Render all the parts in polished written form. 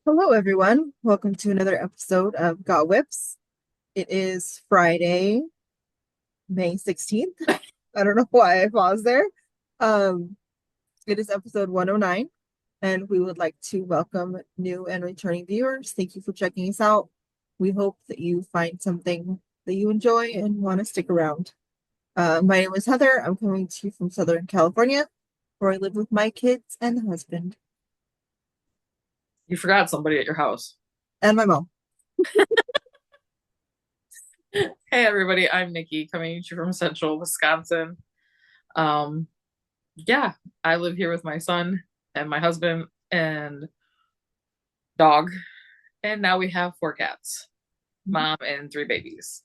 Hello, everyone. Welcome to another episode of Got Whips. It is Friday, May 16th. I don't know why I paused there. Um, it is episode 109, and we would like to welcome new and returning viewers. Thank you for checking us out. We hope that you find something that you enjoy and want to stick around. My name is Heather. I'm coming to you from Southern California, where I live with my kids and husband You forgot somebody at your house. and my mom. Hey everybody, I'm Nicci coming to you from Central Wisconsin. Um, yeah, I live here with my son and my husband and dog, and now we have four cats, mom and three babies.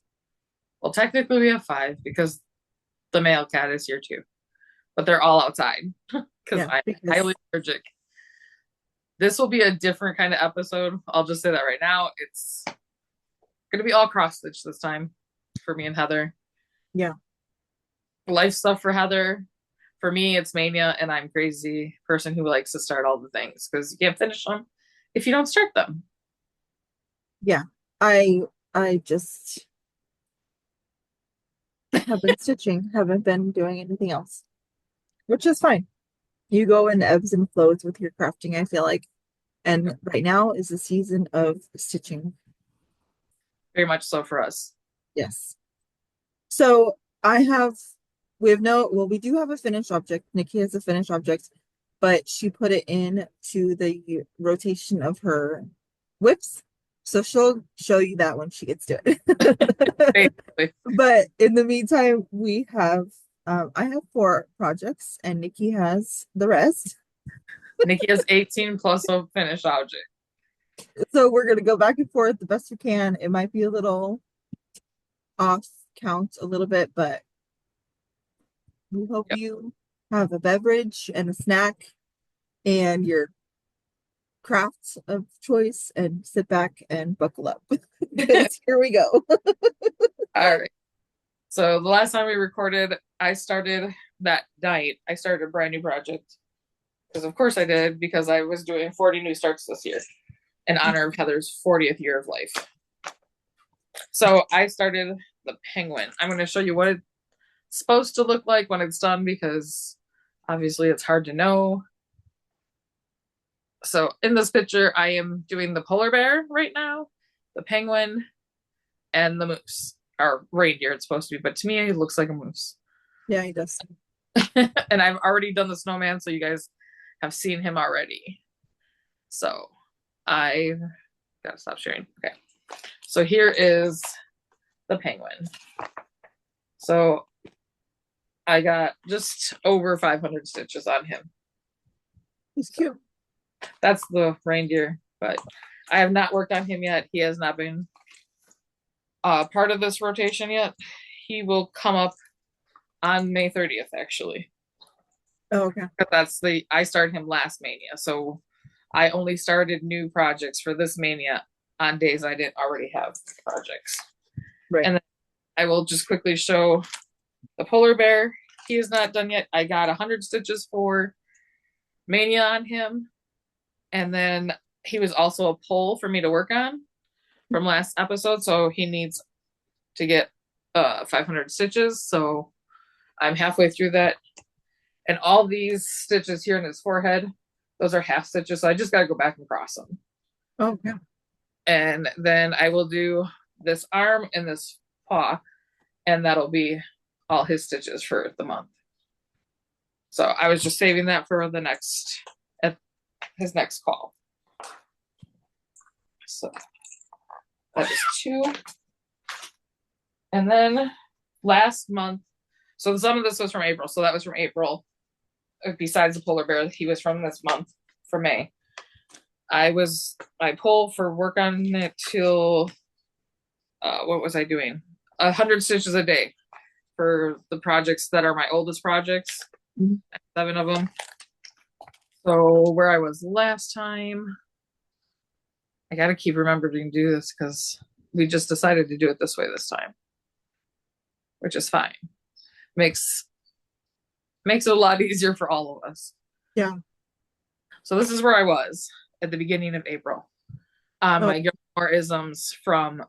Well, technically we have five because the male cat is here too, but they're all outside because Yeah, I'm highly because allergic. This will be a different kind of episode. I'll just say that right now. It's gonna be all cross stitch this time for me and Heather. yeah. Life stuff for Heather. For me, it's Mania, and I'm crazy person who likes to start all the things because you can't finish them if you don't start them. Yeah, I I just have been stitching, haven't been doing anything else, which is fine. You go in ebbs and flows with your crafting, I feel like. And right now is the season of stitching. Very much so for us. Yes. So I have we have no well, we do have a finished object. Nicci has a finished object, but she put it in to the rotation of her whips. So she'll show you that when she gets to it. Basically, But in the meantime, we have I have four projects and Nicci has the rest. Nikki has 18 plus a finished object. So we're gonna go back and forth the best we can. It might be a little off count a little bit, but we hope Yep. you have a beverage and a snack and your crafts of choice and sit back and buckle up. Because here we go. All right. So the last time we recorded, I started that night. I started a brand new project because, of course, I did because I was doing 40 new starts this year in honor of Heather's 40th year of life. So I started the penguin. I'm going to show you what it's supposed to look like when it's done because obviously it's hard to know. So in this picture, I am doing the polar bear right now, the penguin, and the moose. Or reindeer, it's supposed to be, but to me, it looks like a moose. Yeah, he does. And I've already done the snowman, so you guys have seen him already. So I gotta stop sharing. Okay. So here is the penguin. So I got just over 500 stitches on him. He's cute. That's the reindeer, but I have not worked on him yet. He has not been part of this rotation yet. He will come up on May 30th, actually. Oh, okay. That's the I started him last Mania, so I only started new projects for this Mania on days I didn't already have projects. Right. And then I will just quickly show the polar bear. He is not done yet. I got 100 stitches for Mania on him, and then he was also a pole for me to work on from last episode, so he needs to get 500 stitches. So I'm halfway through that, and all these stitches here in his forehead, those are half stitches. So I just got to go back and cross them. Oh, yeah. And then I will do this arm and this paw, and that'll be all his stitches for the month. So I was just saving that for the next, at his next call. So that is two. And then last month, so some of this was from April. So that was from April. Besides the polar bear, he was from this month for May. I pulled for work on it till what was I doing? 100 stitches a day for the projects that are my oldest projects, Mhm. 7 of them. So where I was last time, I gotta keep remembering to do this because we just decided to do it this way this time, which is fine. Makes makes it a lot easier for all of us. Yeah. So this is where I was at the beginning of April. on Oh, my Gilmore isms from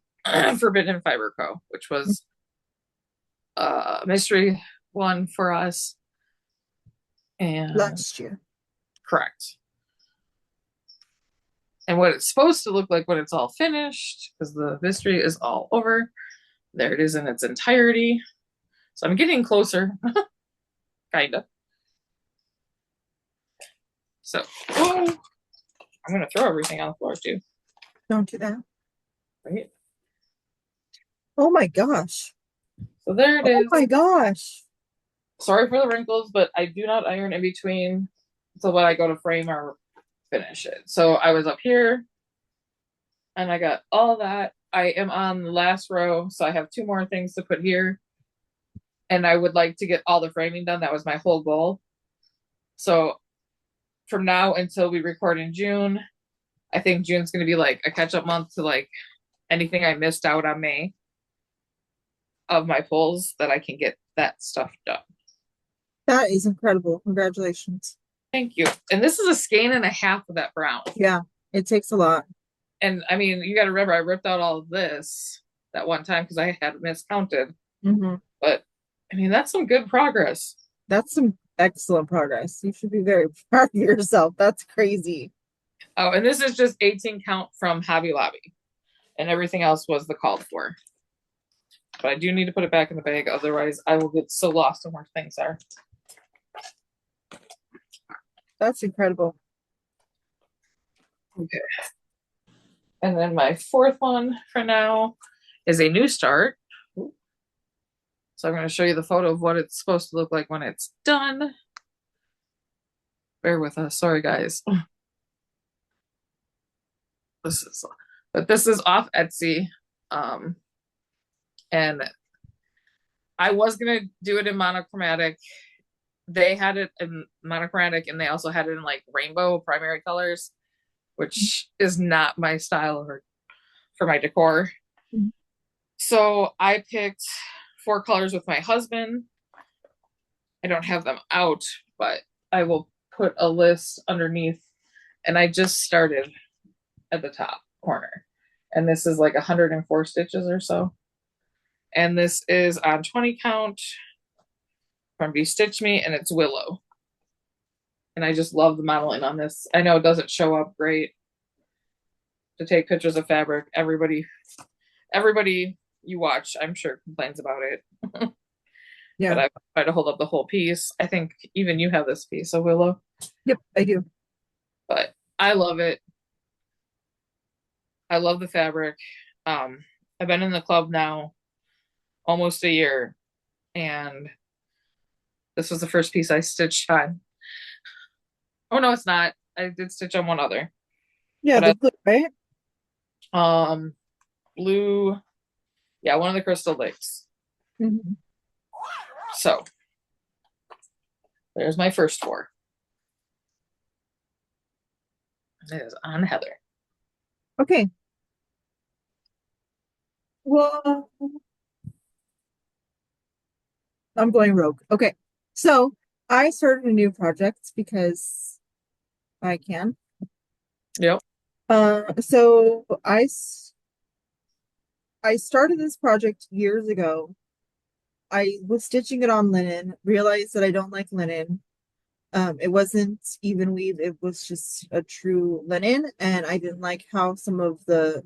Forbidden Fiber Co., which was a mystery one for us. And last year. correct. And what it's supposed to look like when it's all finished, because the mystery is all over. There it is in its entirety. So I'm getting closer, kind of. So, oh, I'm going to throw everything on the floor too. Don't do that. Right? Oh my gosh. So there it is. Oh my gosh. Sorry for the wrinkles, but I do not iron in between until when I go to frame or finish it. So I was up here and I got all that. I am on the last row, so I have 2 more things to put here. And I would like to get all the framing done. That was my whole goal. So from now until we record in June, I think June's going to be like a catch-up month to like anything I missed out on May of my pulls, that I can get that stuff done. That is incredible. Congratulations. Thank you. And this is a skein and a half of that brown. Yeah, it takes a lot. And I mean, you got to remember, I ripped out all of this that one time because I had miscounted. Mm-hmm. But I mean, that's some good progress. That's some excellent progress. You should be very proud of yourself. That's crazy. Oh, and this is just 18 count from Hobby Lobby. And everything else was the called for. But I do need to put it back in the bag. Otherwise, I will get so lost in where things are. That's incredible. Okay. And then my 4th one for now is a new start. So I'm going to show you the photo of what it's supposed to look like when it's done. Bear with us. Sorry, guys. This is off Etsy. And I was going to do it in monochromatic. They had it in monochromatic and they also had it in like rainbow primary colors, which is not my style for my decor. Mm-hmm. So I picked 4 colors with my husband. I don't have them out, but I will put a list underneath. And I just started at the top corner. And this is like 104 stitches or so. And this is on 20 count from Be Stitch Me, and it's Willow. And I just love the modeling on this. I know it doesn't show up great to take pictures of fabric. Everybody you watch, I'm sure, complains about it. Yeah. But I try to hold up the whole piece. I think even you have this piece of Willow. Yep, I do. But I love it. I love the fabric. I've been in the club now almost a year, and this was the first piece I stitched on. Oh no, it's not. I did stitch on one other. Yeah, but the blue, right? Blue. Yeah, one of the Crystal Lakes. Mm-hmm. So there's my first 4. It is on Heather. Okay. Well, I'm going rogue. Okay. So I started a new project because I can. Yep. So I started this project years ago. I was stitching it on linen, realized that I don't like linen. It wasn't even weave, it was just a true linen, and I didn't like how some of the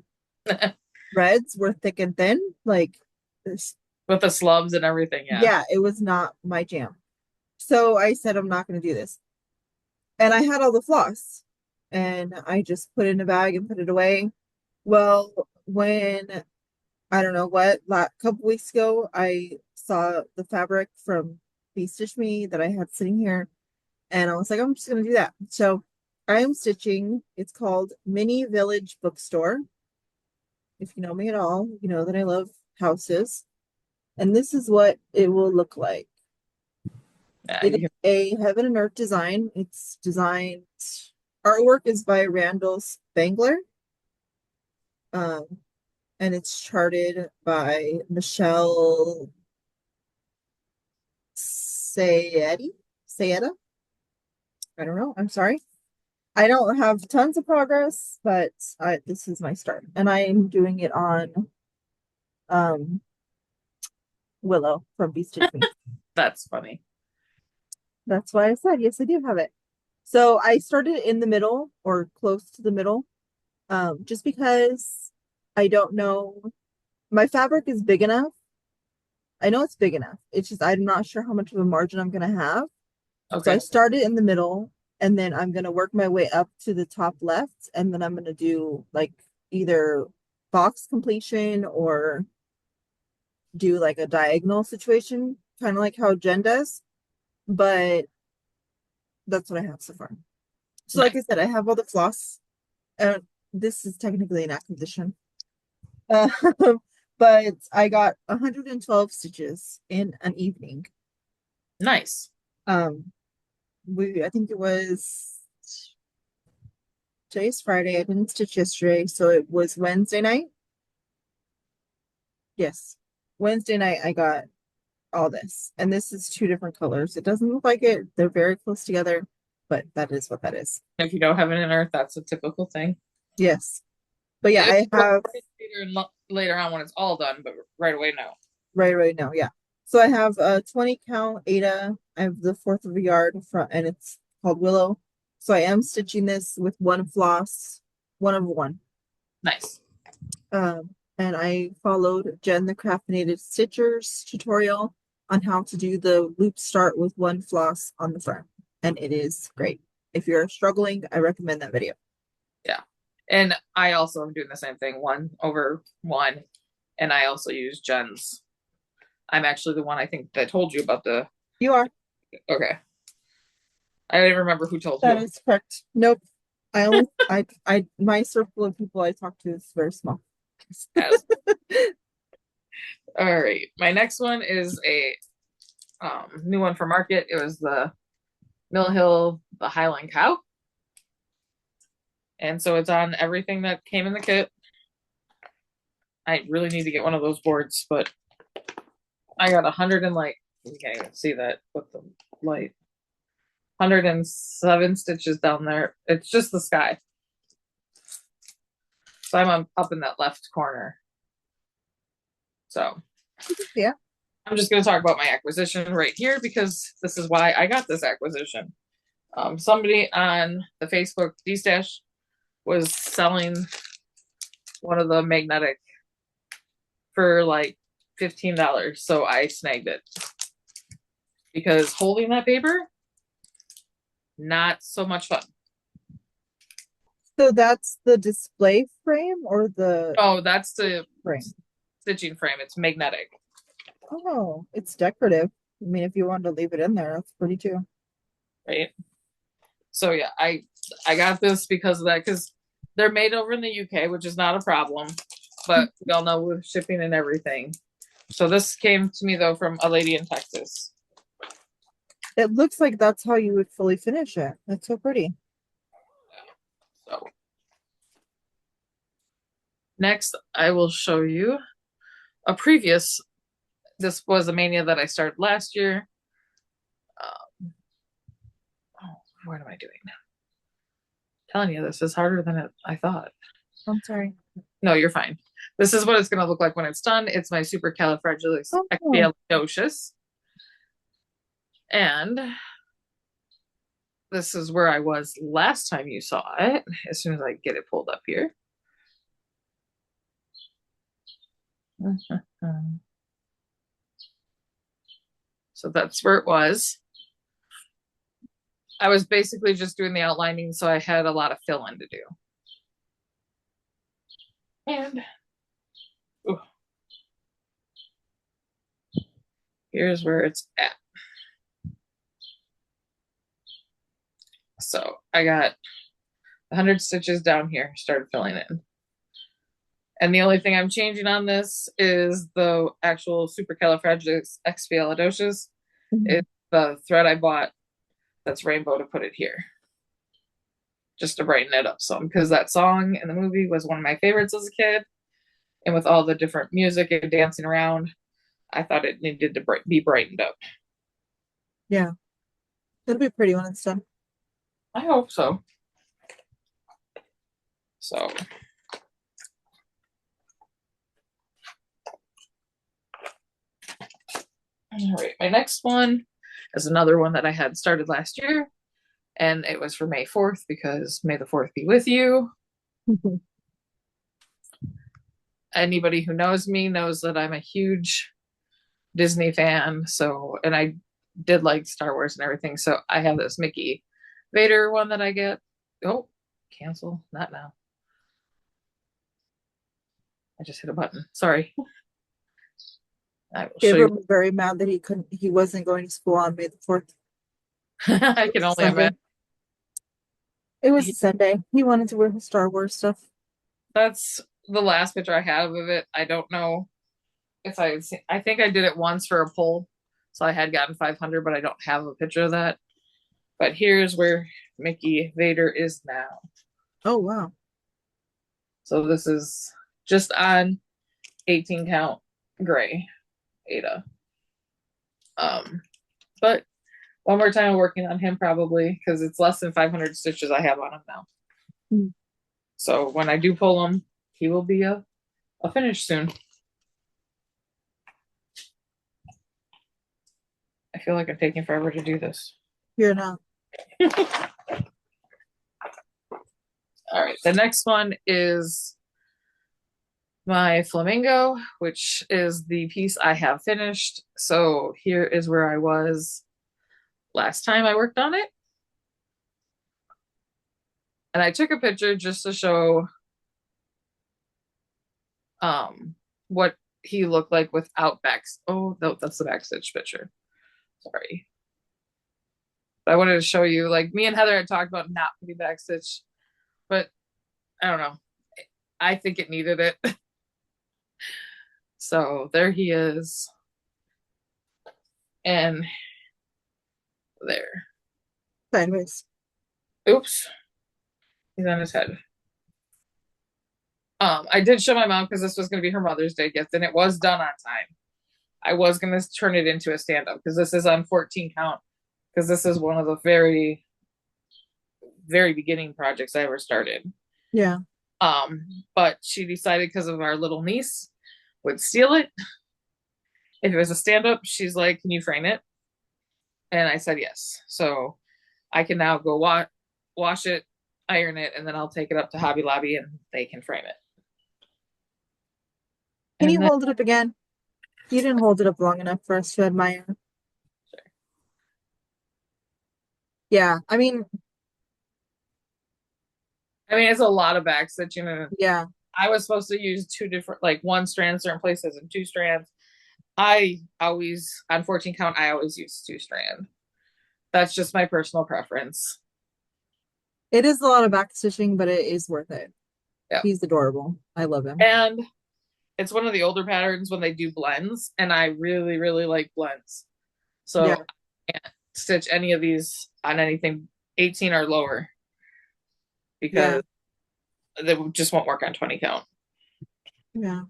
threads were thick and thin. Like this, With the slubs and everything, yeah. yeah, it was not my jam. So I said I'm not gonna do this. And I had all the floss and I just put it in a bag and put it away. Well, when I don't know what, a couple weeks ago, I saw the fabric from Be Stitch Me that I had sitting here, and I was like, I'm just gonna do that. So I am stitching. It's called Mini Village Bookstore. If you know me at all, you know that I love houses, and this is what it will look like. Yeah, It is a heaven and earth design. It's designed. Artwork is by Randall Spangler. And it's charted by Michelle Sayeda. I don't know. I'm sorry. I don't have tons of progress, but this is my start. And I am doing it on um Willow from Be Stitch Me. That's funny. That's why I said yes, I do have it. So I started in the middle or close to the middle, just because I don't know. My fabric is big enough. I know it's big enough. It's just I'm not sure how much of a margin I'm gonna have. So I Okay. started in the middle, and then I'm gonna work my way up to the top left, and then I'm gonna do like either box completion or do like a diagonal situation, kind of like how Jen does. But that's what I have so far. So, like Nice. I said, I have all the floss. This is technically an acquisition. Uh, but I got 112 stitches in an evening. Nice. Um, I think it was today's Friday. I didn't stitch yesterday, so it was Wednesday night. Yes, Wednesday night I got all this, and this is two different colors. It doesn't look like it. They're very close together, but that is what that is. If you don't have an inner, that's a typical thing. Yes, but yeah, It I will have later on when it's all done, but right away, no. right now. Yeah, so I have a 20 count Ada. I have the fourth of a yard front, and it's called Willow. So I am stitching this with one floss, one of one. Nice. And I followed Jen the Craftinated Stitchers tutorial on how to do the loop start with one floss on the front. And it is great. If you're struggling, I recommend that video. Yeah. And I also am doing the same thing, one over one. And I also use Jen's. I'm actually the one I think that told you about the. You are. Okay. I don't even remember who told That you. is correct. Nope. I only my circle of people I talk to is very small. Yes. All right. My next one is a new one for market. It was the Mill Hill, the Highline Cow. And so it's on everything that came in the kit. I really need to get one of those boards, but I got 100 and like, you can't even see that with the light. 107 stitches down there. It's just the sky. So I'm up in that left corner. So Yeah. I'm just going to talk about my acquisition right here because this is why I got this acquisition. Somebody on the Facebook D-Stash was selling one of the magnetic for like $15. So I snagged it because holding that paper, not so much fun. So that's the display frame or the Oh, that's the frame? stitching frame. It's magnetic. Oh, it's decorative. I mean, if you wanted to leave it in there, that's pretty too. Right. So yeah, I got this because of that, because they're made over in the UK, which is not a problem, but we all know with shipping and everything. So this came to me though from a lady in Texas. It looks like that's how you would fully finish it. That's so pretty. So next I will show you a previous, this was a Maynia that I started last year. What am I doing? Telling you, this is harder than I thought. I'm sorry. No, you're fine. This is what it's going to look like when it's done. It's my supercalifragilisticexpialidocious. And this is where I was last time you saw it, as soon as I get it pulled up here. So that's where it was. I was basically just doing the outlining, so I had a lot of fill-in to do. And ooh, here's where it's at. So I got 100 stitches down here, started filling in. And the only thing I'm changing on this is the actual supercalifragilisticexpialidocious. It's the thread I bought that's rainbow to put it here, just to brighten it up some, because that song in the movie was one of my favorites as a kid. And with all the different music and dancing around, I thought it needed to be brightened up. Yeah. It'll be pretty when it's done. I hope so. So all right, my next one is another one that I had started last year, and it was for May 4th because May the 4th be with you. Anybody who knows me knows that I'm a huge Disney fan. So, and I did like Star Wars and everything. So I have this Mickey Vader one that I get. Oh, cancel. Not now. I just hit a button. Sorry. I will show Gabriel you. was very mad that he wasn't going to school on May the 4th. I It can was a only Sunday. imagine. It was a Sunday. He wanted to wear his Star Wars stuff. That's the last picture I have of it. I don't know if I think I did it once for a poll. So I had gotten 500, but I don't have a picture of that. But here's where Mickey Vader is now. Oh, wow. So this is just on 18 count gray Ada. But one more time I'm working on him probably because it's less than 500 stitches I have on him now. Mm. So when I do pull him, he will be a finish soon. I feel like I'm taking forever to do this. You're not. All right, the next one is my flamingo, which is the piece I have finished. So here is where I was last time I worked on it. And I took a picture just to show what he looked like without backs. Oh, no, that's the backstitch picture. Sorry. But I wanted to show you, like, me and Heather had talked about not putting backstitch, but I don't know. I think it needed it. So there he is. And there. Sideways. Oops. He's on his head. I did show my mom because this was going to be her Mother's Day gift, and it was done on time. I was going to turn it into a stand-up because this is on 14 count, because this is one of the very, very beginning projects I ever started. Yeah. But she decided because of our little niece would steal it. If it was a stand-up, she's like, "Can you frame it?" And I said yes. So I can now go wash it, iron it, and then I'll take it up to Hobby Lobby and they can frame it. Can you And then, hold it up again? You didn't hold it up long enough for us to admire. sure. Yeah, I mean, It's a lot of backstitching. yeah. I was supposed to use two different, like one strand certain places and two strands. I always, on 14 count, I always use two strand. That's just my personal preference. It is a lot of back stitching, but it is worth it. Yeah. He's adorable. I love him. And it's one of the older patterns when they do blends, and I really, really like blends. So Yeah. I can't stitch any of these on anything 18 or lower because they just won't work on 20 count. Yeah.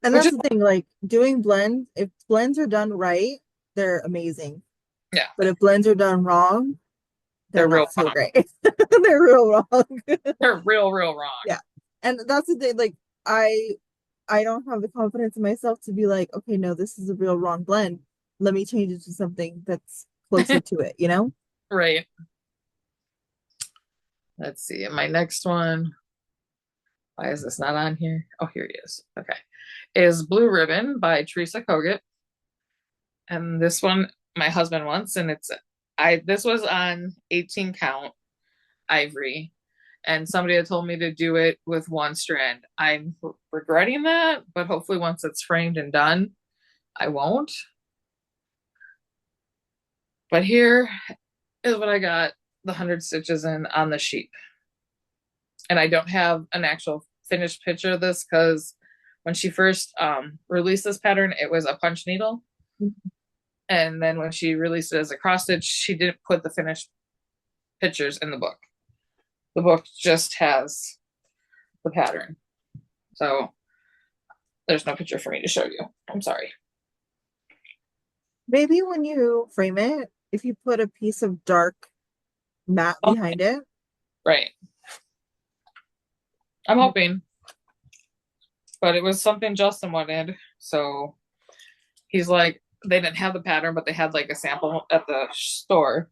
And Which that's is, the thing, like doing blends, if blends are done right, they're amazing. yeah, But if blends are done wrong, they're they're real not so wrong. great. They're real wrong. They're real, real wrong. Yeah. And that's the thing, like I don't have the confidence in myself to be like, okay, no, this is a real wrong blend. Let me change it to something that's closer to it, you know? Right. Let's see. My next one. Why is this not on here? Oh, here he is. Okay. Is Blue Ribbon by Teresa Kogut. And this one my husband wants, and this was on 18 count ivory. And somebody had told me to do it with one strand. I'm regretting that, but hopefully once it's framed and done, I won't. But here is what I got the 100 stitches in on the sheep. And I don't have an actual finished picture of this because when she first released this pattern, it was a punch needle. And then when she released it as a cross stitch, she didn't put the finished pictures in the book. The book just has the pattern. So there's no picture for me to show you. I'm sorry. Maybe when you frame it, if you put a piece of dark matte behind it. Right. I'm hoping. But it was something Justin wanted. So he's like, they didn't have the pattern, but they had like a sample at the store.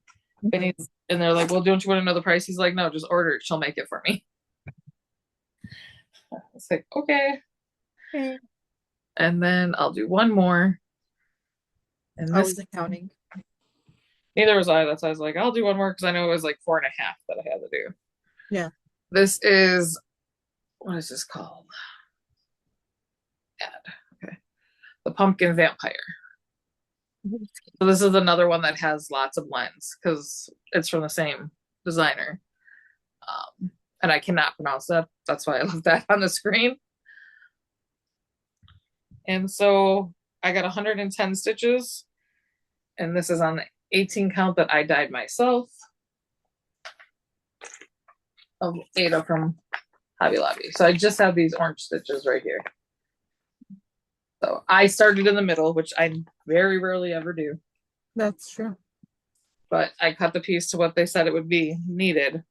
And they're like, well, don't you want to know the price? He's like, no, just order it. She'll make it for me. It's like, okay. Okay. And then I'll do one more. And I this, was accounting. neither was I. That's why I was like, I'll do one more because I know it was like 4.5 that I had to do. Yeah. This is, what is this called? Okay. The Pumpkin Vampire. So this is another one that has lots of blends because it's from the same designer. And I cannot pronounce that. That's why I left that on the screen. And so I got 110 stitches. And this is on the 18 count that I dyed myself. Of Ada from Hobby Lobby. So I just have these orange stitches right here. So I started in the middle, which I very rarely ever do. That's true. But I cut the piece to what they said it would be needed.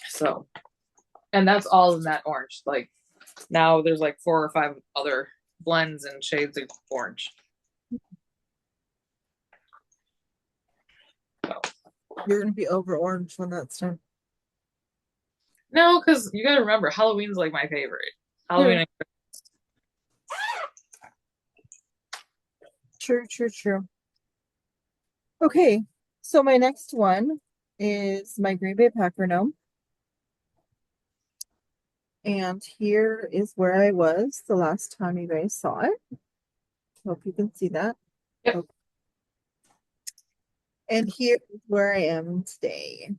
So, and that's all in that orange. Like now there's like 4 or 5 other blends and shades of orange. So. You're going to be over orange when that's done. No, because you got to remember, Halloween's like my favorite. Halloween. True. Okay, so my next one is my Green Bay Packer gnome. And here is where I was the last time you guys saw it. Hope you can see that. Yep. Okay. And here is where I am today.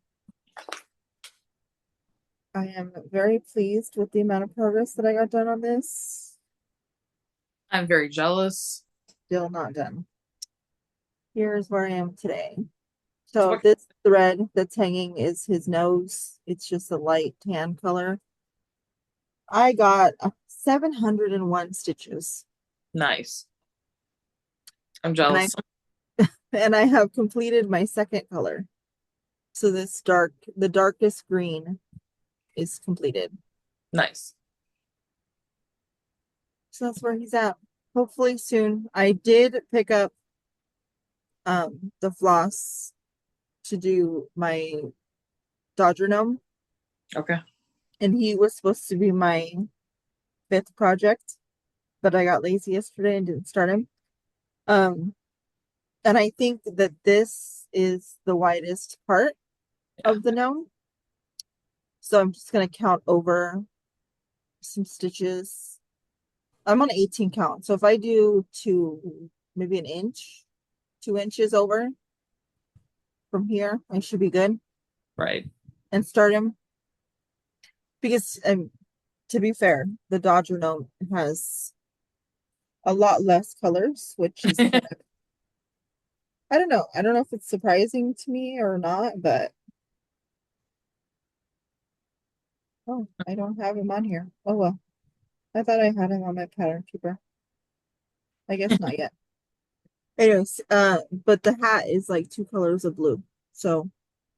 I am very pleased with the amount of progress that I got done on this. I'm very jealous. Still not done. Here's where I am today. So this thread that's hanging is his nose. It's just a light tan color. I got 701 stitches. Nice. I'm jealous. And I have completed my second color. So the darkest green is completed. Nice. So that's where he's at. Hopefully soon. I did pick up the floss to do my Dodger gnome. Okay. And he was supposed to be my 5th project, but I got lazy yesterday and didn't start him. And I think that this is the widest part of the gnome. So I'm just gonna count over some stitches. I'm on 18 count. So if I do maybe an inch, 2 inches over from here, I should be good. Right. And start him. Because to be fair, the Dodger gnome has a lot less colors, which is kind of, I don't know. I don't know if it's surprising to me or not, but oh, I don't have him on here. Oh well. I thought I had him on my pattern keeper. I guess not yet. Anyways, but the hat is like 2 colors of blue. So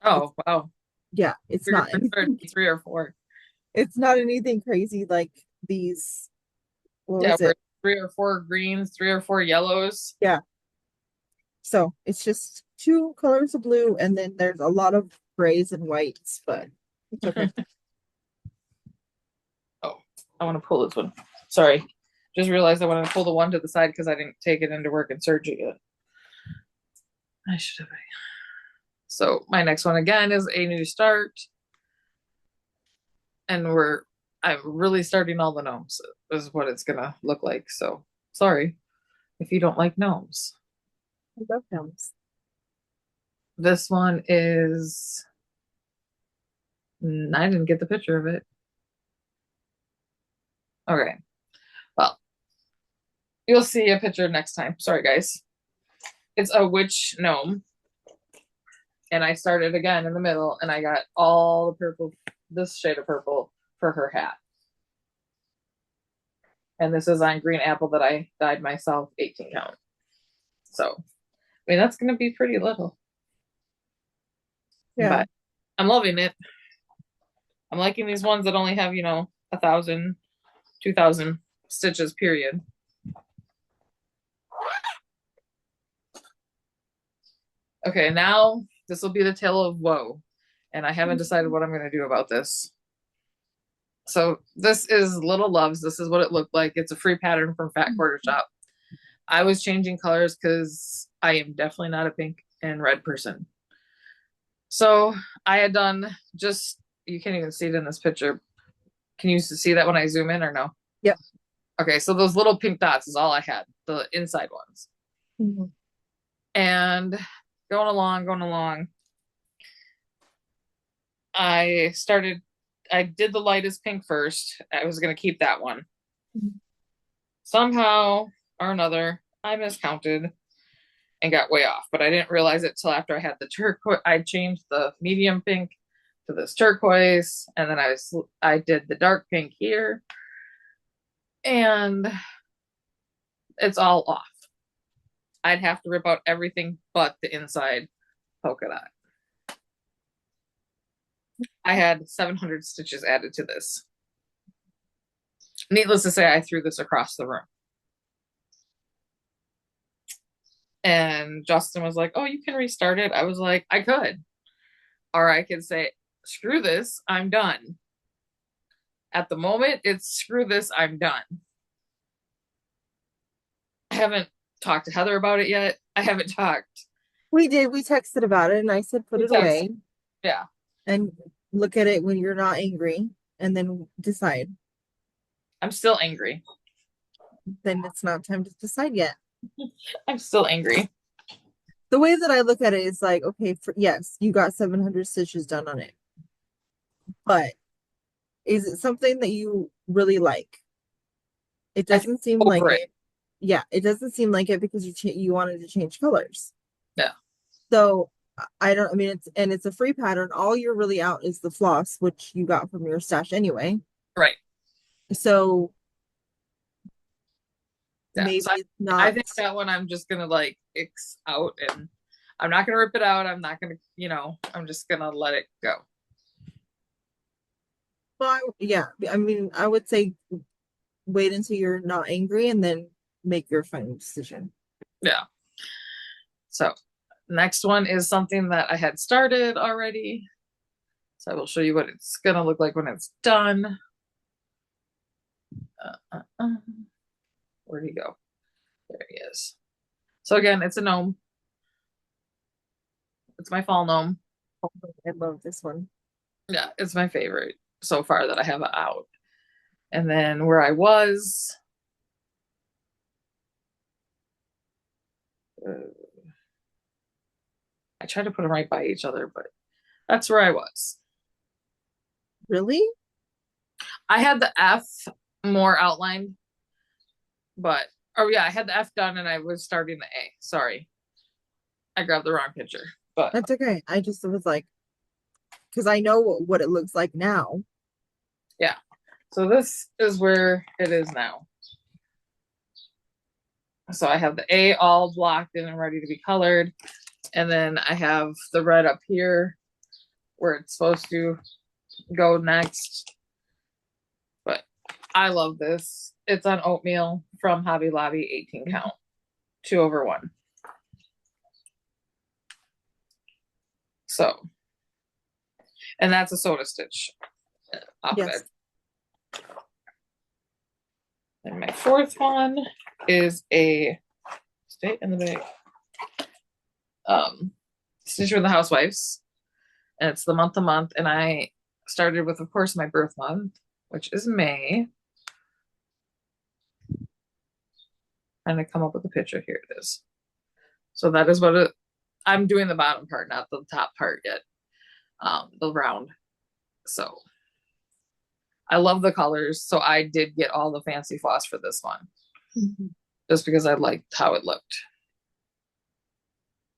oh wow. Yeah, it's not anything, 3 or 4. it's not anything crazy like these. What Yeah, was it? 3 or 4 greens, 3 or 4 yellows. Yeah. So it's just 2 colors of blue, and then there's a lot of grays and whites, but it's okay. Oh, I want to pull this one. Sorry. Just realized I wanted to pull the one to the side because I didn't take it into work and serge it yet. I should have. So my next one again is a new start. And I'm really starting all the gnomes is what it's gonna look like. So sorry if you don't like gnomes. I love gnomes. This one is, I didn't get the picture of it. Okay. Well, you'll see a picture next time. Sorry, guys. It's a witch gnome. And I started again in the middle and I got all the purple, this shade of purple for her hat. And this is on green apple that I dyed myself 18 count. So, I mean, that's going to be pretty little. Yeah. But I'm loving it. I'm liking these ones that only have, 1,000, 2,000 stitches, period. Okay, now this will be the tale of woe. And I haven't decided what I'm going to do about this. So this is Little Loves. This is what it looked like. It's a free pattern from Fat Quarter Shop. I was changing colors because I am definitely not a pink and red person. So I had done just, you can't even see it in this picture. Can you see that when I zoom in or no? Yep. Okay, so those little pink dots is all I had, the inside ones. Mm-hmm. And going along, I did the lightest pink first. I was going to keep that one. Mm-hmm. Somehow or another, I miscounted and got way off, but I didn't realize it till after I had the turquoise. I changed the medium pink to this turquoise, and then I did the dark pink here, and it's all off. I'd have to rip out everything but the inside polka dot. I had 700 stitches added to this. Needless to say, I threw this across the room. And Justin was like, "Oh, you can restart it." I was like, "I could." Or I could say, "Screw this, I'm done." At the moment, it's screw this, I'm done. I haven't talked to Heather about it yet. I haven't talked. We did. We texted about it, and I said, put it away. Yeah. And look at it when you're not angry, and then decide. I'm still angry. Then it's not time to decide yet. I'm still angry. The way that I look at it is like, okay, yes, you got 700 stitches done on it. But is it something that you really like? It doesn't seem like it. Yeah, it doesn't seem like it because you wanted to change colors. Yeah. So I don't. I mean, it's a free pattern. All you're really out is the floss, which you got from your stash anyway. Right. So yeah. maybe so it's not. I think that one I'm just gonna like X out, and I'm not gonna rip it out. I'm not gonna, I'm just gonna let it go. Well, yeah. I mean, I would say wait until you're not angry and then make your final decision. Yeah. So next one is something that I had started already. So I will show you what it's gonna look like when it's done. Where'd he go? There he is. So again, it's a gnome. It's my fall gnome. I love this one. Yeah, it's my favorite so far that I have out. And then where I was, I tried to put them right by each other, but that's where I was. Really? I had the F more outlined, but I had the F done and I was starting the A. Sorry. I grabbed the wrong picture, but that's okay. I just was like, because I know what it looks like now. Yeah. So this is where it is now. So I have the A all blocked in and ready to be colored. And then I have the red up here where it's supposed to go next. But I love this. It's on oatmeal from Hobby Lobby, 18 count, 2/1. So, and that's a soda stitch off of it. And my fourth one is a stay in the bag. Stitch with the Housewives. And it's the month to month. And I started with, of course, my birth month, which is May. And I come up with a picture. Here it is. So that is what I'm doing the bottom part, not the top part yet. The round. So I love the colors. So I did get all the fancy floss for this one. Mm-hmm. Just because I liked how it looked.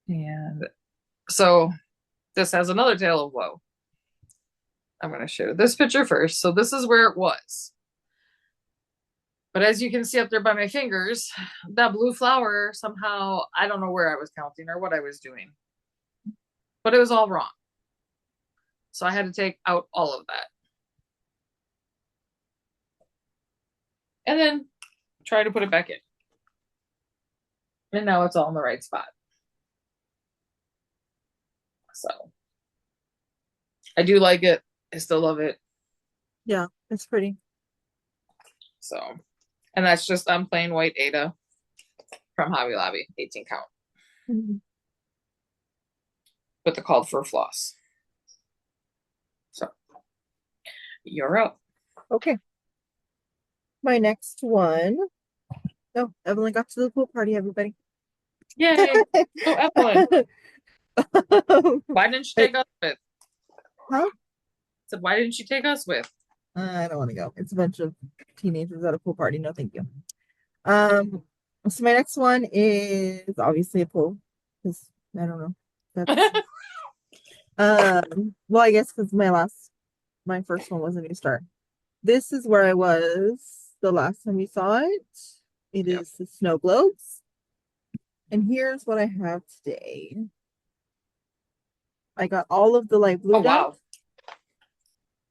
And so this has another tale of woe. I'm going to show this picture first. So this is where it was. But as you can see up there by my fingers, that blue flower somehow, I don't know where I was counting or what I was doing. But it was all wrong. So I had to take out all of that. and then try to put it back in. And now it's all in the right spot. So I do like it. I still love it. Yeah, it's pretty. So, and that's just on plain white Ada from Hobby Lobby, 18 count, Mhm. with the called for floss. So you're up. Okay. My next one. Oh, Evelyn got to the pool party, everybody. Yay. Oh, Evelyn. Um, Why didn't you take us with? huh? Said, why didn't you take us with? I don't want to go. It's a bunch of teenagers at a pool party. No, thank you. Um, so my next one is obviously a pool because I don't know. That's well, I guess because my first one was a new start. This is where I was the last time we saw it. It Yep. is the snow globes, and here's what I have today. I got all of the light blue Oh, done. wow.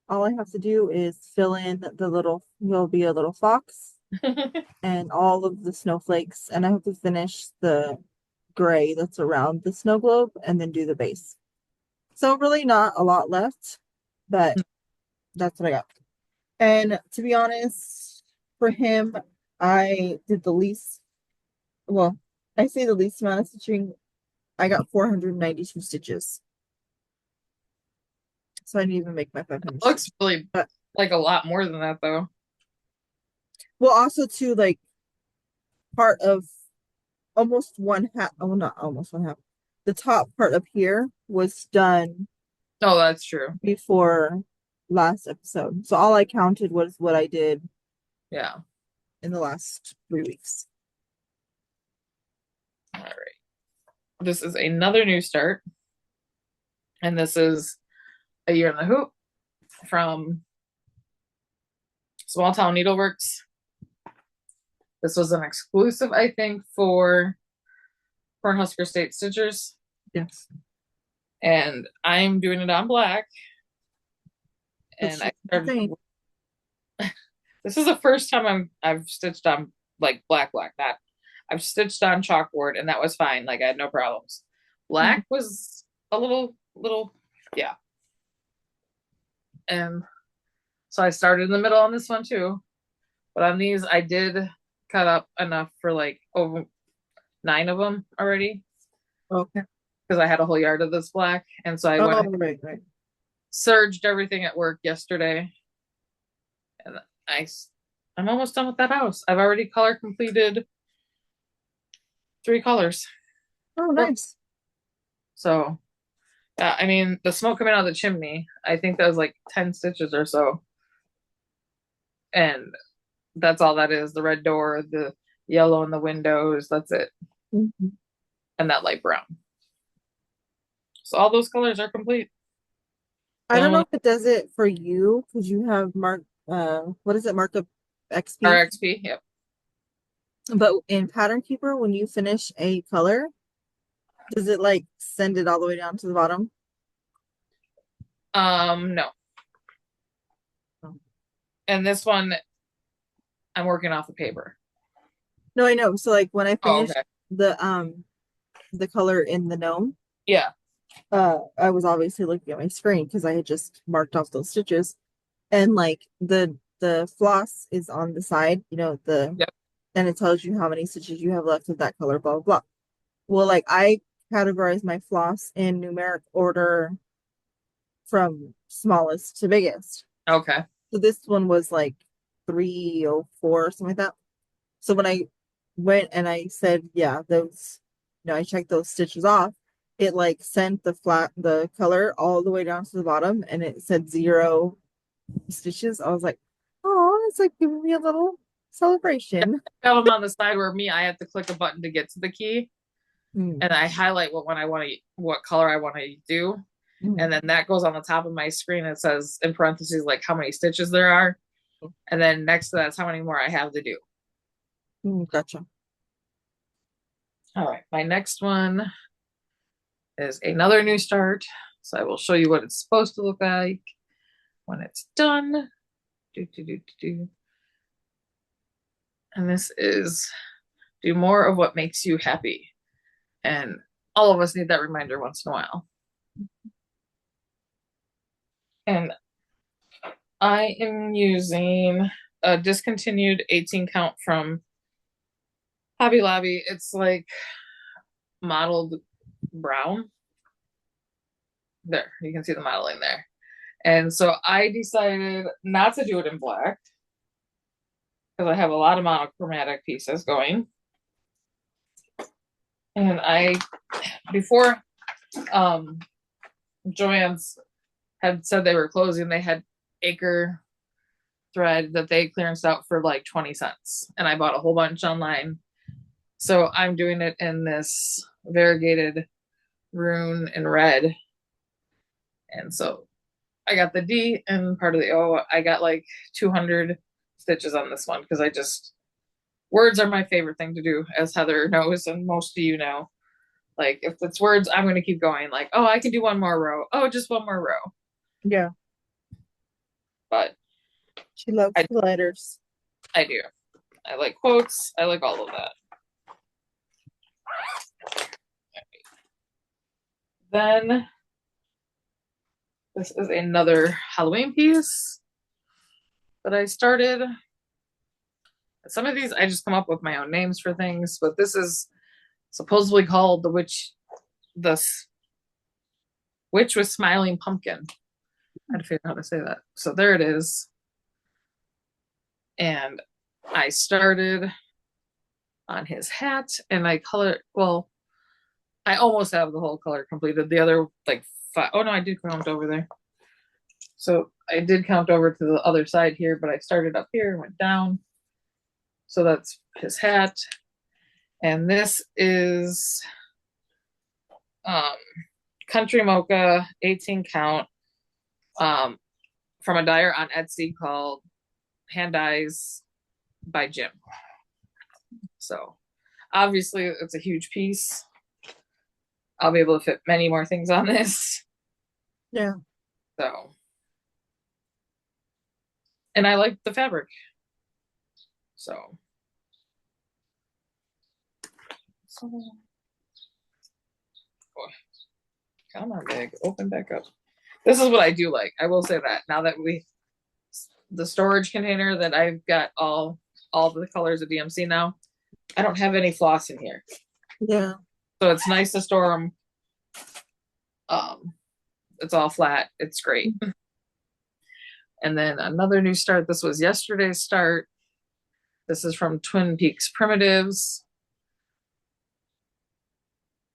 All I have to do is fill in the little, will be a little fox and all of the snowflakes, and I have to finish the gray that's around the snow globe and then do the base. So really not a lot left, but that's what I got. And to be honest, for him, I did the least, well, I say the least amount of stitching. I got 492 stitches. So I didn't even make my 500 Looks stitches. really But, like a lot more than that, though. well, also too, like part of almost one half, oh, not almost one half. The top part up here was done Oh, that's true. before last episode. So all I counted was what I did Yeah. in the last 3 weeks. All right. This is another new start. And this is A Year in the Hoop from Small Town Needleworks. This was an exclusive, I think, for Cornhusker State Stitchers. Yes. And I'm doing it on black. Which And I is started. insane. This is the first time I've stitched on like black. That I've stitched on chalkboard, and that was fine. Like I had no problems. Black was a little, yeah. And so I started in the middle on this one too. But on these, I did cut up enough for like over 9 of them already Okay. because I had a whole yard of this black, and so I Oh, went ahead, right. surged everything at work yesterday, and I'm almost done with that house. I've already color completed 3 colors. Oh, Yep. nice. So, yeah, I mean, the smoke coming out of the chimney, I think that was like 10 stitches or so. And that's all that is. The red door, the yellow in the windows, that's it. Mhm. And that light brown. So all those colors are complete. I The don't only know one if it does it for you because you have what is it, markup XP? RXP, yep. But in Pattern Keeper, when you finish a color, does it like send it all the way down to the bottom? No. Oh. And this one, I'm working off the paper. No, I know. So like when I Oh, finished okay. the color in the gnome, Yeah. I was obviously looking at my screen because I had just marked off those stitches. And like the floss is on the side, Yep. and it tells you how many stitches you have left of that color, blah blah blah. Well, like I categorize my floss in numeric order from smallest to biggest. Okay. So this one was like 304 or something like that. So when I went and I said, yeah, those, I checked those stitches off, it like sent the color all the way down to the bottom and it said 0 stitches. I was like, oh, it's like giving me a little celebration. I have them on the side where I have to click a button to get to the key. Mm, And I highlight what color I want to do. And mm, then that goes on the top of my screen. It says in parentheses, like how many stitches there are. And then next to that's how many more I have to do. gotcha. All right. My next one is another new start. So I will show you what it's supposed to look like when it's done. Do, do, do, do, do. And this is do more of what makes you happy. And all of us need that reminder once in a while. And I am using a discontinued 18 count from Hobby Lobby. It's like mottled brown. There, you can see the modeling there. And so I decided not to do it in black because I have a lot of monochromatic pieces going. And before Joann's had said they were closing, they had acre thread that they clearanced out for like 20 cents. And I bought a whole bunch online. So I'm doing it in this variegated rune in red. And so I got the D and part of the O. I got like 200 stitches on this one because words are my favorite thing to do, as Heather knows, and most of you know. Like, if it's words, I'm going to keep going. Like, oh, I can do one more row. Oh, just one more row. Yeah. But she loves the letters. I do. I like quotes. I like all of that. Then this is another Halloween piece that I started. Some of these I just come up with my own names for things, but this is supposedly called the witch with smiling pumpkin. I had to figure out how to say that. So there it is. And I started on his hat and I almost have the whole color completed. The other like 5, oh no, I did count over there. So I did count over to the other side here, but I started up here and went down. So that's his hat. And this is Country Mocha 18 count from a dyer on Etsy called Hand Dyes by Jim. So obviously it's a huge piece. I'll be able to fit many more things on this. Yeah. So, and I like the fabric. So come on, bag, open back up. This is what I do like. I will say that now that the storage container that I've got all the colors of DMC now, I don't have any floss in here. Yeah. So it's nice to store them. It's all flat. It's great. And then another new start. This was yesterday's start. This is from Twin Peaks Primitives.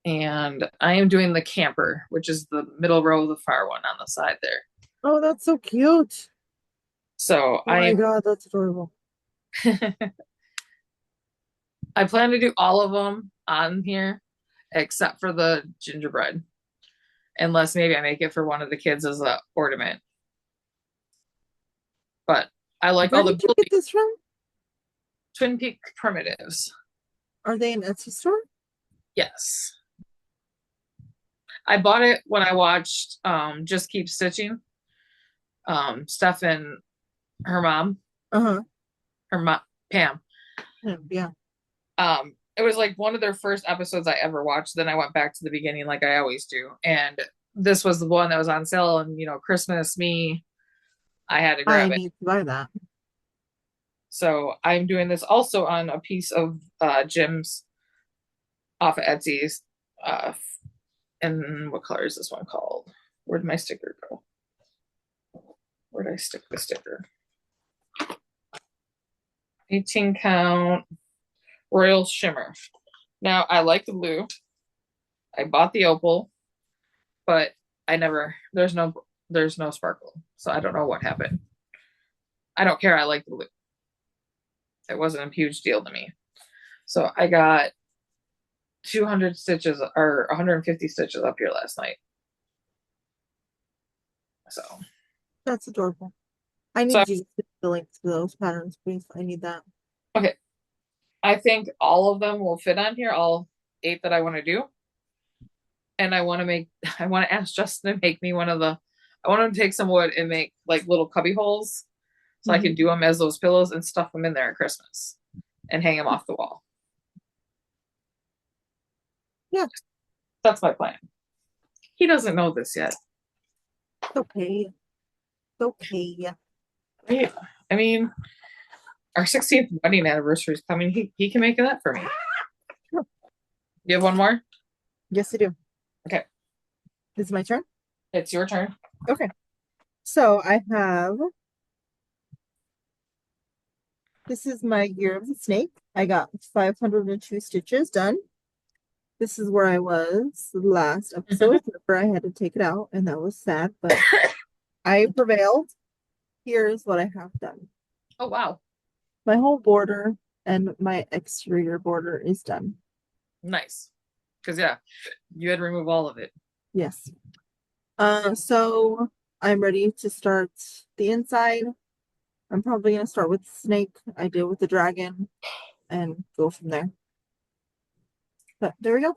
And I am doing the camper, which is the middle row, the far one on the side there. Oh, that's so cute. So oh my God, that's adorable. I plan to do all of them on here except for the gingerbread, unless maybe I make it for one of the kids as an ornament. But I like Where all the. Did you get this from? Twin Peak Primitives. Are they an Etsy store? Yes. I bought it when I watched Just Keep Stitching. Steph and her mom. Uh-huh. Her mom, Pam. Yeah. It was like one of their first episodes I ever watched. Then I went back to the beginning like I always do. And this was the one that was on sale, and Christmas I had to grab it. I need to buy that. So I'm doing this also on a piece of Jim's off of Etsy's. And what color is this one called? Where'd my sticker go? Where'd I stick the sticker? 18 count Royal Shimmer. Now I like the blue. I bought the opal, but there's no sparkle. So I don't know what happened. I don't care. I like the blue. It wasn't a huge deal to me. So I got 200 stitches or 150 stitches up here last night. So that's adorable. I need you to put the link to those patterns, please. I need that. Okay. I think all of them will fit on here, all 8 that I want to do. And I want to ask Justin to make me I want him to take some wood and make like little cubby holes so I can do them as those pillows and stuff them in there at Christmas. and hang him off the wall. Yeah. That's my plan. He doesn't know this yet. It's okay. It's okay. Right? I mean, our 16th wedding anniversary is coming. He can make that for me. Sure. You have one more? Yes, I do. Okay. This is my turn? It's your turn. Okay. So I have, this is my Year of the Snake. I got 502 stitches done. This is where I was the last episode. Where I had to take it out, and that was sad, but I prevailed. Here's what I have done. Oh, wow. My whole border and my exterior border is done. Nice. Because, yeah, you had to remove all of it. Yes. So I'm ready to start the inside. I'm probably going to start with the snake. I did with the dragon and go from there. But there we go.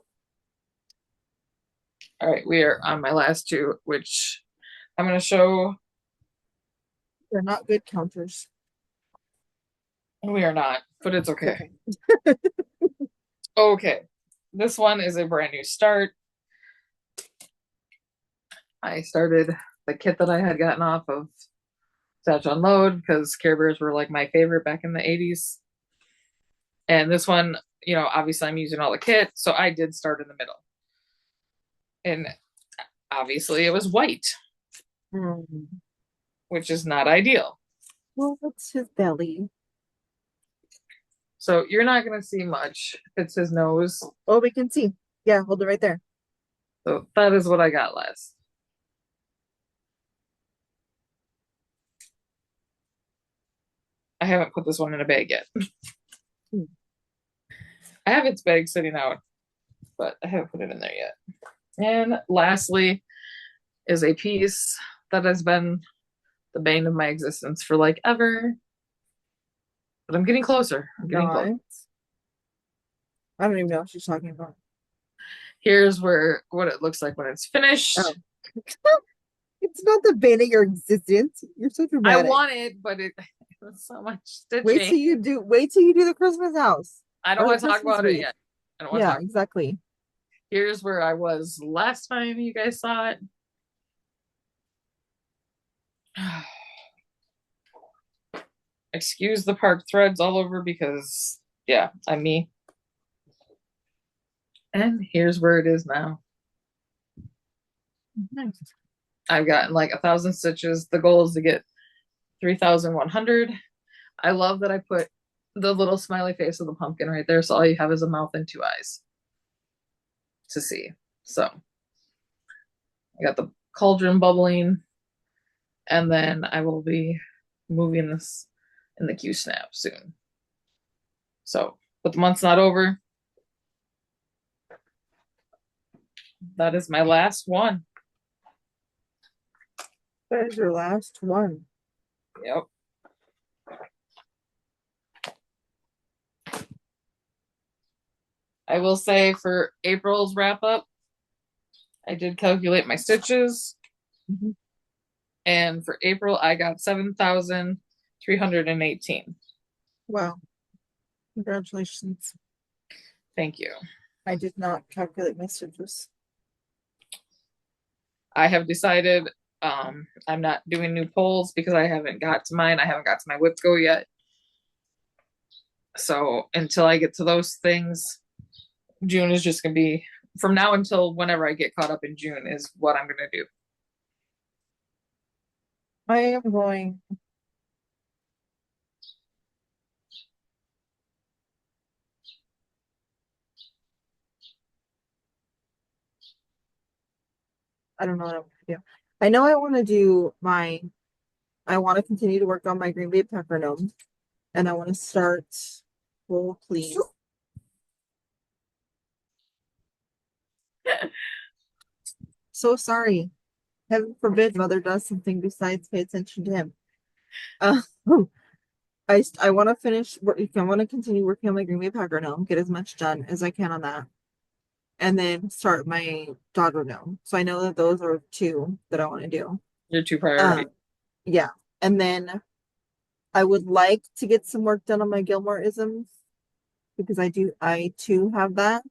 All right, we are on my last two, which I'm going to show. They're not good counters. We are not, but it's okay. Okay. This one is a brand new start. I started the kit that I had gotten off of Satch Unload because Care Bears were like my favorite back in the 80s. And this one, you know, obviously I'm using all the kit, so I did start in the middle. And obviously it was white, which is not ideal. Well, that's his belly. So you're not going to see much. It's his nose. Oh, we can see. Yeah, hold it right there. So that is what I got last. I haven't put this one in a bag yet. I have its bag sitting out, but I haven't put it in there yet. And lastly is a piece that has been the bane of my existence for like ever. But I'm getting closer. I'm getting closer. I don't even know what she's talking about. Here's what it looks like when it's finished. Oh. It's not the bane of your existence. You're so dramatic. I want it, but it was so much stitching. Wait till you do the Christmas house. I don't want to talk about it yet. I don't want to talk. Exactly. Here's where I was last time you guys saw it. Excuse the park threads all over because, yeah, I'm me. And here's where it is now. Nice. I've gotten like 1,000 stitches. The goal is to get 3,100. I love that I put the little smiley face of the pumpkin right there, so all you have is a mouth and two eyes to see. So I got the cauldron bubbling, and then I will be moving this in the Q snap soon. So, but the month's not over. That is my last one. That is your last one. Yep. I will say for April's wrap up, I did calculate my stitches. And for April, I got 7,318. Wow. Congratulations. Thank you. I did not calculate my stitches. I have decided I'm not doing new polls because I haven't got to mine. I haven't got to my whip go yet. So until I get to those things, June is just going to be, from now until whenever I get caught up in June is what I'm going to do. I am going. I don't know what I'm going to do. I know I want to do I want to continue to work on my Green Bay Pepper Gnome. And I want to start, roll please. So sorry. Heaven forbid mother does something besides pay attention to him. I want to finish I want to continue working on my Green Bay Packer Gnome, get as much done as I can on that, and then start my Doggo Gnome. So I know that those are two that I want to do. Your two priorities. Yeah. And then I would like to get some work done on my Gilmore-isms. because I too have that.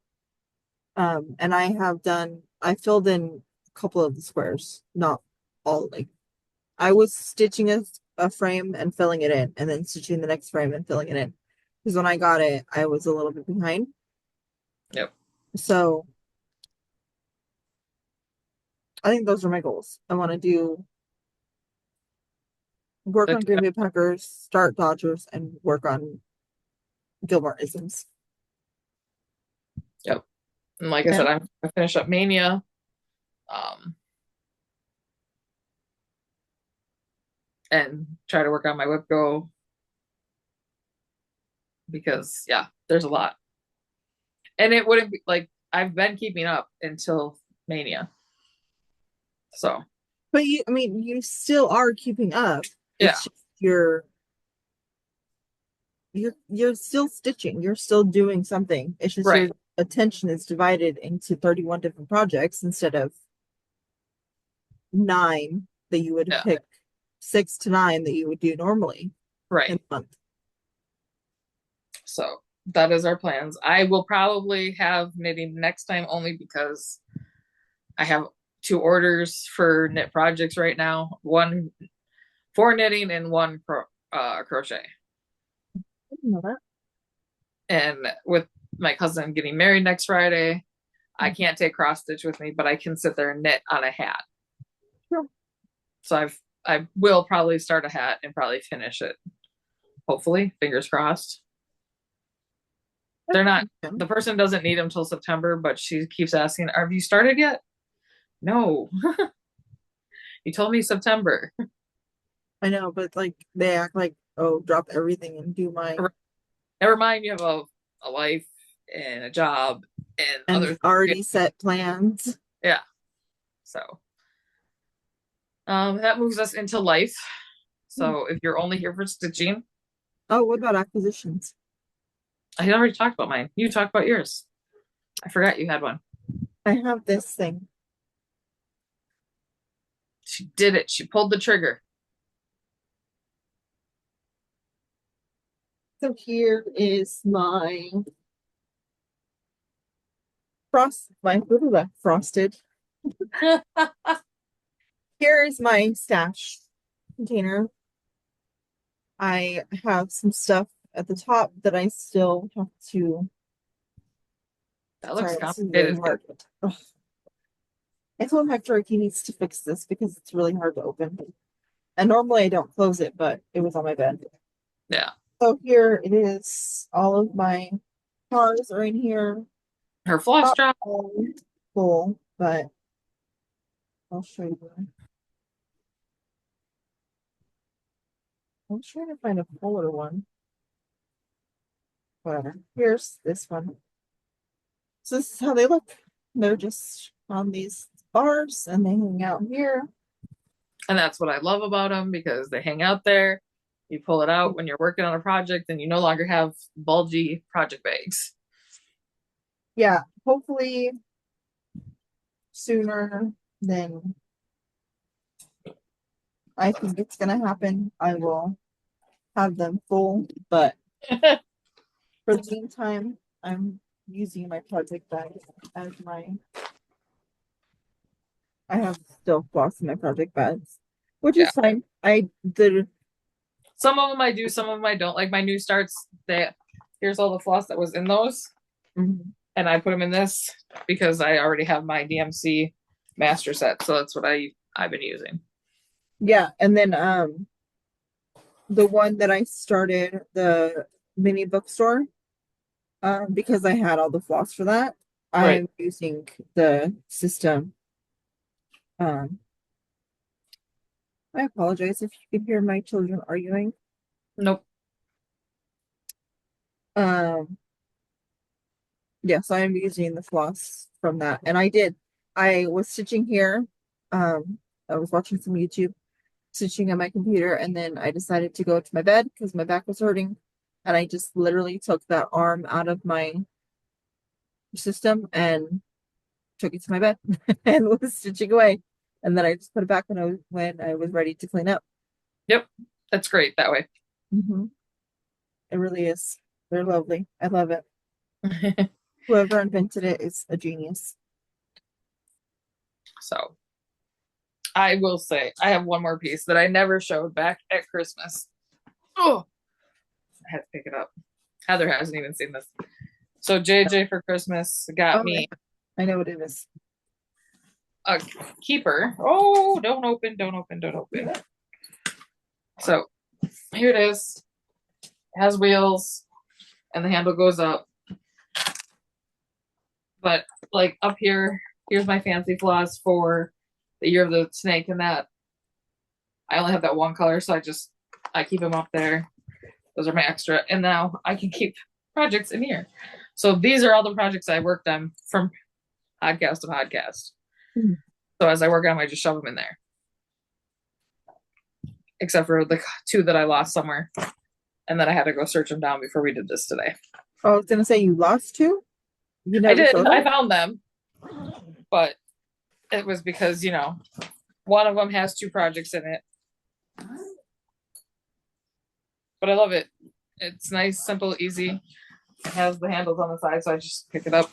And I filled in a couple of the squares, not all. Like I was stitching a frame and filling it in, and then stitching the next frame and filling it in. Because when I got it, I was a little bit behind. Yep. So I think those are my goals. I want to do work on Green Bay Packers, start Dodgers, and work on Gilmore-isms. Yep. And like I Yeah. said, I'm gonna finish up Maynia. Um, and try to work on my whip go because yeah, there's a lot. And it wouldn't be like I've been keeping up until Maynia. So But I mean, you still are keeping up. yeah, It's just you're still stitching. You're still doing something. It's just right. your attention is divided into 31 different projects instead of 9 that you would Yeah, pick, 6 to 9 that you would do normally in right. a month. So that is our plans. I will probably have knitting next time only because I have 2 orders for knit projects right now. One for knitting and one crochet. I didn't know that. And with my cousin getting married next Friday, I can't take cross stitch with me, but I can sit there and knit on a hat. Sure. So I will probably start a hat and probably finish it. Hopefully, fingers crossed. They're not. The person doesn't need them till September, but she keeps asking, "Have you started yet?" No, you told me September. I know, but like they act like, oh, drop everything and do my Never mind, you have a life and a job and other and things. already set plans. Yeah. So that moves us into life. So if you're only here for stitching, Oh, what about acquisitions? I had already talked about mine. You talked about yours. I forgot you had one. I have this thing. She did it. She pulled the trigger. So here is my frosted. Here is my stash container. I have some stuff at the top that I still have to. That looks Sorry, this is really complicated. hard. Ugh. I told Hector he needs to fix this because it's really hard to open. And normally I don't close it, but it was on my bed. Yeah. So here it is. All of my cars are in here. Her floss Not drop. all full, but I'll show you. I'm trying to find a fuller one. Whatever. Here's this one. So this is how they look. They're just on these bars and they hang out here. And that's what I love about them because they hang out there. You pull it out when you're working on a project and you no longer have bulgy project bags. Yeah, hopefully sooner than I think it's gonna happen. I will have them full, but for the meantime, I'm using my project bag as my I have still floss in my project bags, which Yeah. is fine. I the Some of them I do, some of them I don't. Like my new starts, here's all the floss that was in those. Mhm. And I put them in this because I already have my DMC master set. So that's what I've been using. Yeah, and then the one that I started, the mini bookstore, because I had all the floss for that, Right. I'm using the system. Um, I apologize if you can hear my children arguing. Nope. Um, yeah, so I'm using the floss from that. And I was stitching here. I was watching some YouTube, stitching on my computer, and then I decided to go to my bed because my back was hurting. And I just literally took that arm out of my system and took it to my bed and was stitching away. And then I just put it back when I was ready to clean up. Yep. That's great that way. It really is. They're lovely. I love it. Whoever invented it is a genius. So I will say I have one more piece that I never showed back at Christmas. Oh, I had to pick it up. Heather hasn't even seen this. So JJ for Christmas got Oh, yeah. me I know what it is. a keeper. Oh, don't open, don't open, don't open. So here it is. It has wheels and the handle goes up. But like up here, here's my fancy floss for the year of the snake and that. I only have that one color, so I keep them up there. Those are my extra. And now I can keep projects in here. So these are all the projects I worked on from podcast to podcast. Hmm. So as I work on them, I just shove them in there. Except for the two that I lost somewhere. And then I had to go search them down before we did this today. Oh, I was gonna say you lost two? You I never did. showed I them? found them. But it was because, one of them has two projects in it. But I love it. It's nice, simple, easy. It has the handles on the side, so I just pick it up.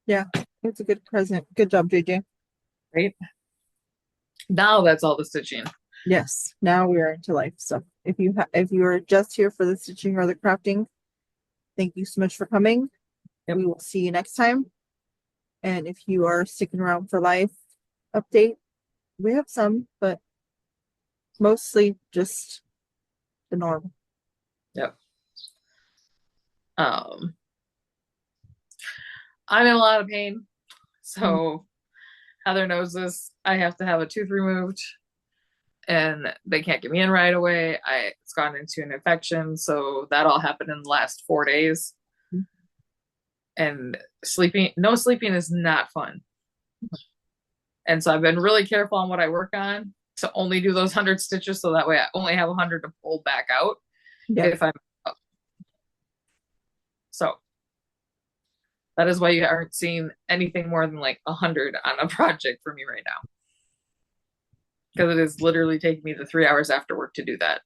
Yeah, it's a good present. Good job, JJ. Right? Now that's all the stitching. Yes, now we are into life stuff. If you are just here for the stitching or the crafting, thank you so much for coming. Yep. We will see you next time. And if you are sticking around for life update, we have some, but mostly just the norm. Yep. I'm in a lot of pain. So Heather knows this. I have to have a tooth removed and they can't get me in right away. It's gone into an infection. So that all happened in the last 4 days. And no sleeping is not fun. And so I've been really careful on what I work on to only do those 100 stitches. So that way I only have 100 to pull back out if I'm up. So that is why you aren't seeing anything more than like 100 on a project for me right now. Because it is literally taking me the 3 hours after work to do that,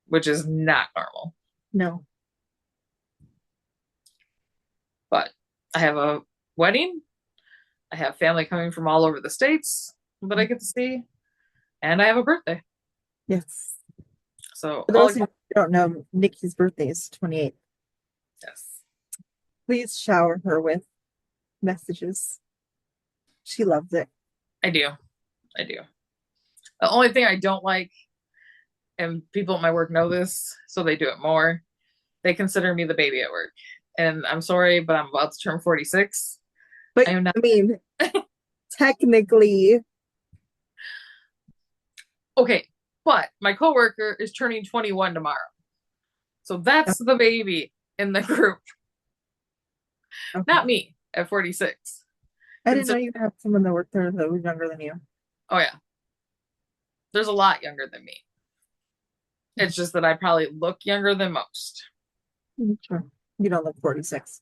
which is not normal. No. But I have a wedding. I have family coming from all over the states that I get to see. And I have a birthday. Yes. So For those who don't know, Nicci's birthday is 28th. Yes. Please shower her with messages. She loves it. I do. The only thing I don't like, and people at my work know this, so they do it more, they consider me the baby at work. And I'm sorry, but I'm about to turn 46. But I am not. I mean, technically. Okay, but my coworker is turning 21 tomorrow. So that's the baby in the group. Okay. Not me at 46. I didn't know you have someone that worked there that was younger than you. Oh, yeah. There's a lot younger than me. It's just that I probably look younger than most. Sure. You don't look 46.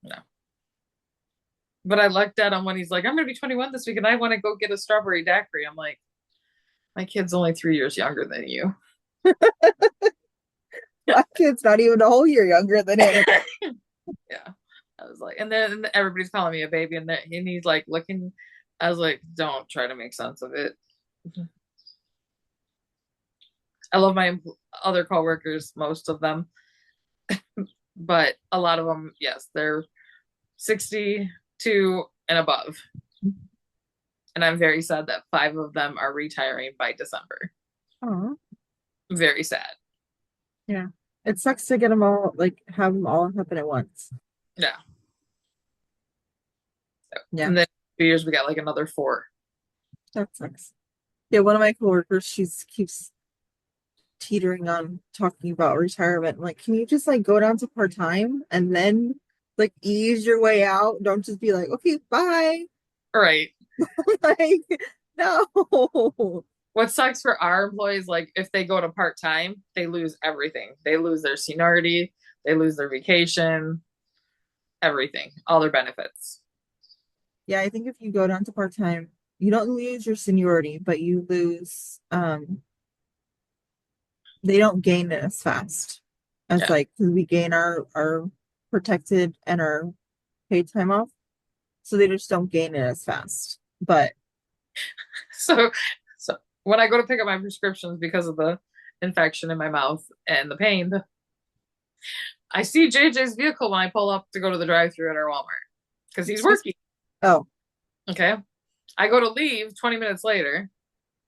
No. But I looked at him when he's like, I'm going to be 21 this week and I want to go get a strawberry daiquiri. I'm like, my kid's only 3 years younger than you. My kid's not even a whole year younger than him. Yeah. I was like, and then everybody's calling me a baby and he's like looking. I was like, don't try to make sense of it. I love my other coworkers, most of them. But a lot of them, yes, they're 62 and above. And I'm very sad that 5 of them are retiring by December. Aww. Very sad. Yeah. It sucks to get them all, like, have them all happen at once. Yeah. Yeah. And then 2 years, we got like another 4. That sucks. Yeah, one of my coworkers, she keeps teetering on talking about retirement. I'm like, can you just like go down to part-time and then like ease your way out? Don't just be like, okay, bye. Right. Like, no. What sucks for our employees, like if they go to part-time, they lose everything. They lose their seniority, they lose their vacation, everything, all their benefits. Yeah, I think if you go down to part-time, you don't lose your seniority, but you lose they don't gain it as fast. as Yeah. like, because we gain our protected and our paid time off. So they just don't gain it as fast. But So, so when I go to pick up my prescriptions because of the infection in my mouth and the pain, I see JJ's vehicle when I pull up to go to the drive-thru at our Walmart because he's working. oh, Okay. I go to leave 20 minutes later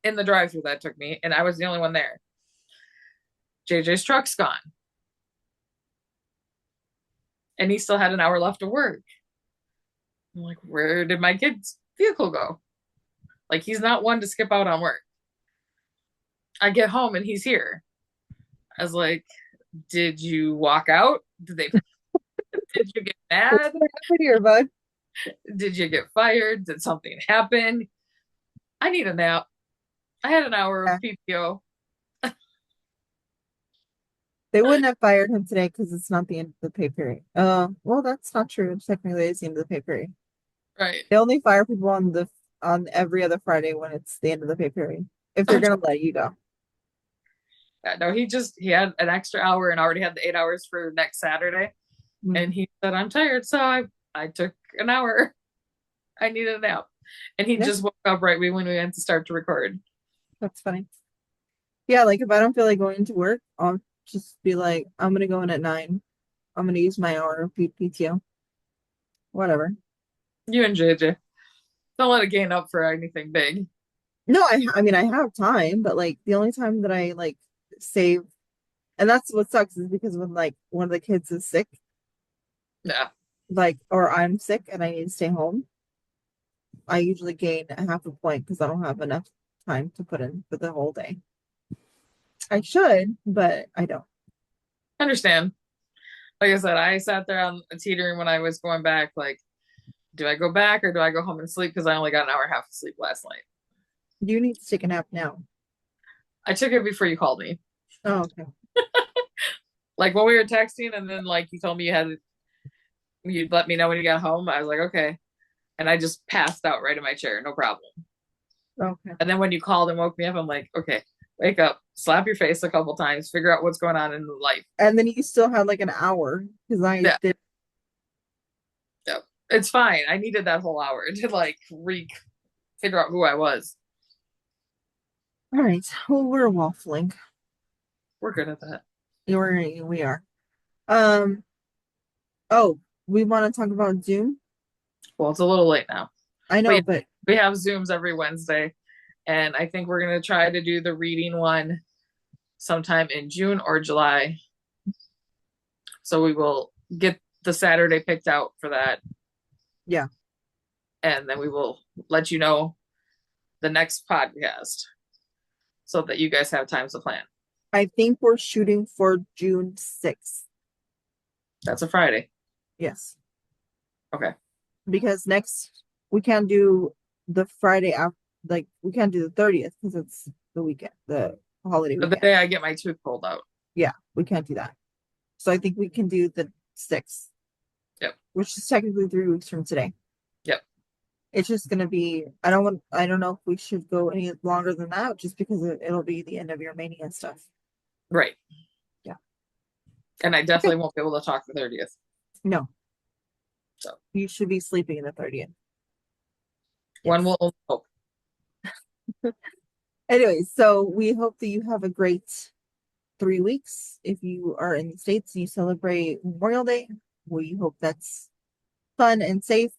in the drive-thru that took me, and I was the only one there. JJ's truck's gone, and he still had an hour left of work. I'm like, where did my kid's vehicle go? Like, he's not one to skip out on work. I get home and he's here. I was like, did you walk out? Did you get what's mad? gonna happen here, bud? Did you get fired? Did something happen? I need a nap. I had an hour of Yeah. PTO. They wouldn't have fired him today because it's not the end of the pay period. Well, that's not true. Technically, it's the end of the pay period. Right. They only fire people on every other Friday when it's the end of the pay period. If they're gonna let you go. No, he had an extra hour and already had the 8 hours for next Saturday. Mm, And he said, I'm tired, so I took an hour. I needed a nap. And he yeah, just woke up right when we went to start to record. that's funny. Yeah, like if I don't feel like going to work, I'll just be like, I'm gonna go in at 9. I'm gonna use my hour of PTO. Whatever. You and JJ. Don't let it gain up for anything big. No, I mean I have time, but like the only time that I like save, and that's what sucks is because when like one of the kids is sick, Yeah. like or I'm sick and I need to stay home, I usually gain a half a point because I don't have enough time to put in for the whole day. I should, but I don't. Understand. Like I said, I sat there on a teetering when I was going back, like, do I go back or do I go home and sleep? Because I only got an hour and a half of sleep last night. You need to take a nap now. I took it before you called me. Oh, okay. Like when we were texting and then like you told me you'd let me know when you got home. I was like, okay. And I just passed out right in my chair, no problem. Okay. And then when you called and woke me up, I'm like, okay, wake up, slap your face a couple times, figure out what's going on in life. And then you still had like an hour because I Yeah, did. yeah. It's fine. I needed that whole hour to like figure out who I was. All right. Well, we're waffling. We're good at that. We are. Um. Oh, we want to talk about Zoom. Well, it's a little late now. I But know, yeah, but we have Zooms every Wednesday. And I think we're gonna try to do the reading one sometime in June or July. So we will get the Saturday picked out for that. yeah, And then we will let you know the next podcast so that you guys have times to plan. I think we're shooting for June 6th. That's a Friday. Yes, Okay. because next we can't do the Friday after. Like we can't do the 30th because it's the weekend, the holiday The weekend. day I get my tooth pulled out. Yeah, we can't do that. So I think we can do the 6th, Yep. which is technically 3 weeks from today. Yep. It's just gonna be. I don't know if we should go any longer than that, just because it'll be the end of your mania stuff. Right. Yeah. And I Okay. definitely won't be able to talk the 30th. No, So you should be sleeping in the 30th. one Yes. will hope. Anyway, so we hope that you have a great 3 weeks. If you are in the States and you celebrate Memorial Day, we hope that's fun and safe.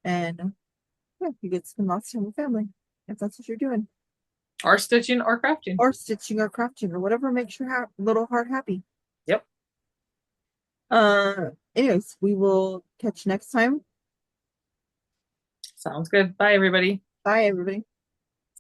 And yeah, you get to spend lots of time with family if that's what you're doing. Or stitching or crafting. Or stitching or crafting or whatever makes your little heart happy. Yep. Anyways, we will catch you next time. Sounds good. Bye, everybody. Bye, everybody.